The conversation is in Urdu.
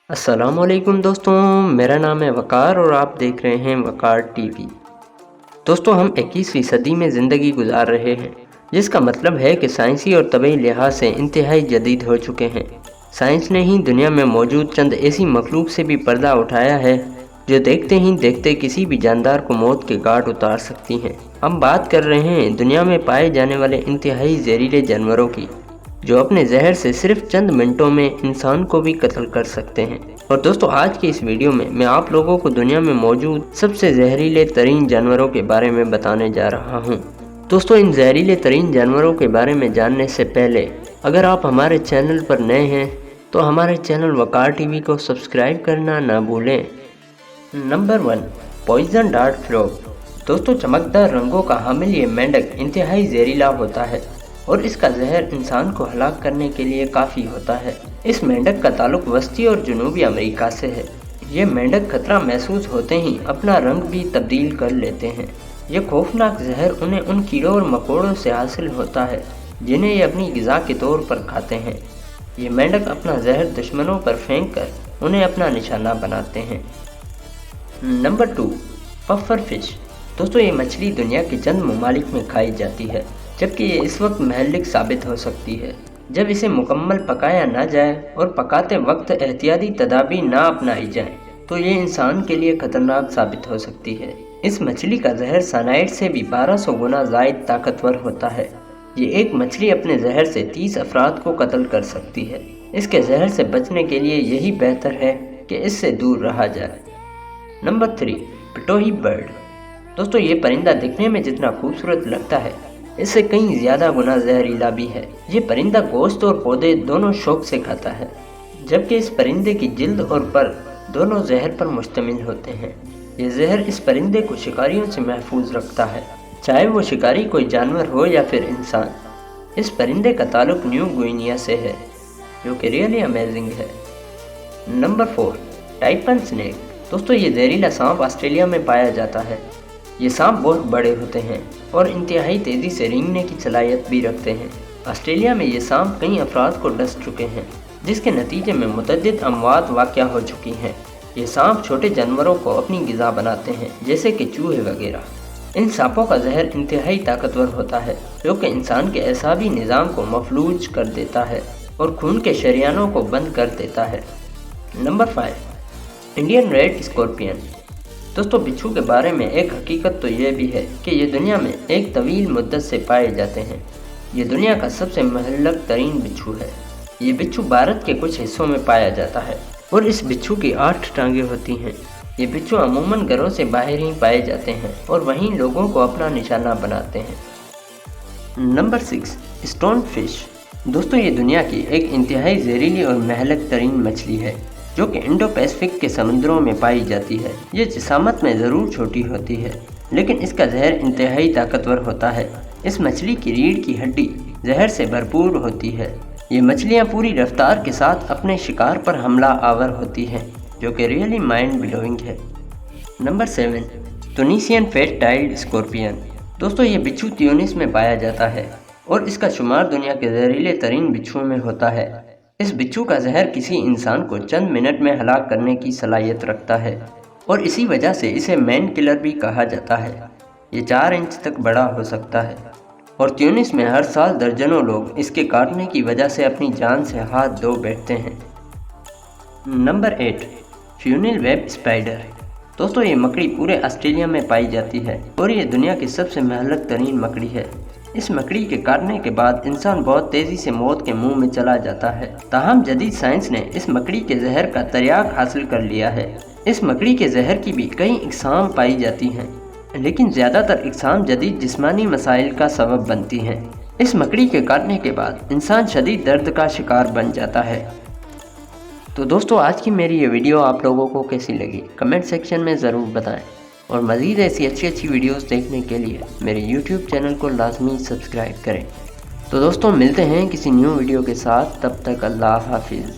السلام علیکم دوستوں، میرا نام ہے وقار اور آپ دیکھ رہے ہیں وقار ٹی وی۔ دوستوں، ہم 21ویں صدی میں زندگی گزار رہے ہیں، جس کا مطلب ہے کہ سائنسی اور طبعی لحاظ سے انتہائی جدید ہو چکے ہیں۔ سائنس نے ہی دنیا میں موجود چند ایسی مخلوق سے بھی پردہ اٹھایا ہے جو دیکھتے ہی دیکھتے کسی بھی جاندار کو موت کے گھاٹ اتار سکتی ہیں۔ ہم بات کر رہے ہیں دنیا میں پائے جانے والے انتہائی زہریلے جانوروں کی، جو اپنے زہر سے صرف چند منٹوں میں انسان کو بھی قتل کر سکتے ہیں۔ اور دوستو، آج کی اس ویڈیو میں آپ لوگوں کو دنیا میں موجود سب سے زہریلے ترین جانوروں کے بارے میں بتانے جا رہا ہوں۔ دوستو، ان زہریلے ترین جانوروں کے بارے میں جاننے سے پہلے اگر آپ ہمارے چینل پر نئے ہیں تو ہمارے چینل وقار ٹی وی کو سبسکرائب کرنا نہ بھولیں۔ Number 1، poison dart frog. دوستو، چمکدار رنگوں کا حامل یہ مینڈک انتہائی زہریلا ہوتا ہے اور اس کا زہر انسان کو ہلاک کرنے کے لیے کافی ہوتا ہے۔ اس مینڈک کا تعلق وسطی اور جنوبی امریکہ سے ہے۔ یہ مینڈک خطرہ محسوس ہوتے ہی اپنا رنگ بھی تبدیل کر لیتے ہیں۔ یہ خوفناک زہر انہیں ان کیڑوں اور مکوڑوں سے حاصل ہوتا ہے جنہیں یہ اپنی غذا کے طور پر کھاتے ہیں۔ یہ مینڈک اپنا زہر دشمنوں پر پھینک کر انہیں اپنا نشانہ بناتے ہیں۔ Number 2، puffer fish. دوستو، یہ مچھلی دنیا کے چند ممالک میں کھائی جاتی ہے، جبکہ یہ اس وقت مہلک ثابت ہو سکتی ہے جب اسے مکمل پکایا نہ جائے اور پکاتے وقت احتیاطی تدابیر نہ اپنائی جائیں تو یہ انسان کے لیے خطرناک ثابت ہو سکتی ہے۔ اس مچھلی کا زہر سائنائڈ سے بھی 1200 گنا زائد طاقتور ہوتا ہے۔ یہ ایک مچھلی اپنے زہر سے 30 افراد کو قتل کر سکتی ہے۔ اس کے زہر سے بچنے کے لیے یہی بہتر ہے کہ اس سے دور رہا جائے۔ Number 3، pitohui bird. دوستو، یہ پرندہ دکھنے میں جتنا خوبصورت لگتا ہے اس سے کئی زیادہ گنا زہریلا بھی ہے۔ یہ پرندہ گوشت اور پودے دونوں شوق سے کھاتا ہے، جبکہ اس پرندے کی جلد اور پر دونوں زہر پر مشتمل ہوتے ہیں۔ یہ زہر اس پرندے کو شکاریوں سے محفوظ رکھتا ہے، چاہے وہ شکاری کوئی جانور ہو یا پھر انسان۔ اس پرندے کا تعلق نیو گوینیا سے ہے، جو کہ ریئلی امیزنگ ہے۔ Number 4، taipan snake. دوستو، یہ زہریلا سانپ آسٹریلیا میں پایا جاتا ہے۔ یہ سانپ بہت بڑے ہوتے ہیں اور انتہائی تیزی سے رینگنے کی صلاحیت بھی رکھتے ہیں۔ آسٹریلیا میں یہ سانپ کئی افراد کو ڈس چکے ہیں، جس کے نتیجے میں متعدد اموات واقع ہو چکی ہیں۔ یہ سانپ چھوٹے جانوروں کو اپنی غذا بناتے ہیں، جیسے کہ چوہے وغیرہ۔ ان سانپوں کا زہر انتہائی طاقتور ہوتا ہے، جو کہ انسان کے اعصابی نظام کو مفلوج کر دیتا ہے اور خون کے شریانوں کو بند کر دیتا ہے۔ Number 5، Indian red scorpion. دوستو، بچھو کے بارے میں ایک حقیقت تو یہ بھی ہے کہ یہ دنیا میں ایک طویل مدت سے پائے جاتے ہیں۔ یہ دنیا کا سب سے مہلک ترین بچھو ہے۔ یہ بچھو بھارت کے کچھ حصوں میں پایا جاتا ہے اور اس بچھو کی 8 ٹانگیں ہوتی ہیں۔ یہ بچھو عموماً گھروں سے باہر ہی پائے جاتے ہیں اور وہیں لوگوں کو اپنا نشانہ بناتے ہیں۔ Number 6، stone fish. دوستو، یہ دنیا کی ایک انتہائی زہریلی اور مہلک ترین مچھلی ہے جو کہ انڈو پیسفک کے سمندروں میں پائی جاتی ہے۔ یہ جسامت میں ضرور چھوٹی ہوتی ہے، لیکن اس کا زہر انتہائی طاقتور ہوتا ہے۔ اس مچھلی کی ریڑھ کی ہڈی زہر سے بھرپور ہوتی ہے۔ یہ مچھلیاں پوری رفتار کے ساتھ اپنے شکار پر حملہ آور ہوتی ہیں، جو کہ ریئلی مائنڈ بلوئنگ ہے۔ Number 7، Tunisian fat tailed scorpion. دوستو، یہ بچھو تیونس میں پایا جاتا ہے اور اس کا شمار دنیا کے زہریلے ترین بچھوؤں میں ہوتا ہے۔ اس بچھو کا زہر کسی انسان کو چند منٹ میں ہلاک کرنے کی صلاحیت رکھتا ہے اور اسی وجہ سے اسے مین کلر بھی کہا جاتا ہے۔ یہ 4 انچ تک بڑا ہو سکتا ہے اور تیونس میں ہر سال درجنوں لوگ اس کے کاٹنے کی وجہ سے اپنی جان سے ہاتھ دھو بیٹھتے ہیں۔ Number 8، funeral web spider. دوستو، یہ مکڑی پورے آسٹریلیا میں پائی جاتی ہے اور یہ دنیا کی سب سے مہلک ترین مکڑی ہے۔ اس مکڑی کے کاٹنے کے بعد انسان بہت تیزی سے موت کے منہ میں چلا جاتا ہے۔ تاہم جدید سائنس نے اس مکڑی کے زہر کا تریاق حاصل کر لیا ہے۔ اس مکڑی کے زہر کی بھی کئی اقسام پائی جاتی ہیں، لیکن زیادہ تر اقسام جدید جسمانی مسائل کا سبب بنتی ہیں۔ اس مکڑی کے کاٹنے کے بعد انسان شدید درد کا شکار بن جاتا ہے۔ تو دوستو، آج کی میری یہ ویڈیو آپ لوگوں کو کیسی لگی کمنٹ سیکشن میں ضرور بتائیں، اور مزید ایسی اچھی ویڈیوز دیکھنے کے لیے میرے یوٹیوب چینل کو لازمی سبسکرائب کریں۔ تو دوستو، ملتے ہیں کسی نیو ویڈیو کے ساتھ، تب تک اللہ حافظ۔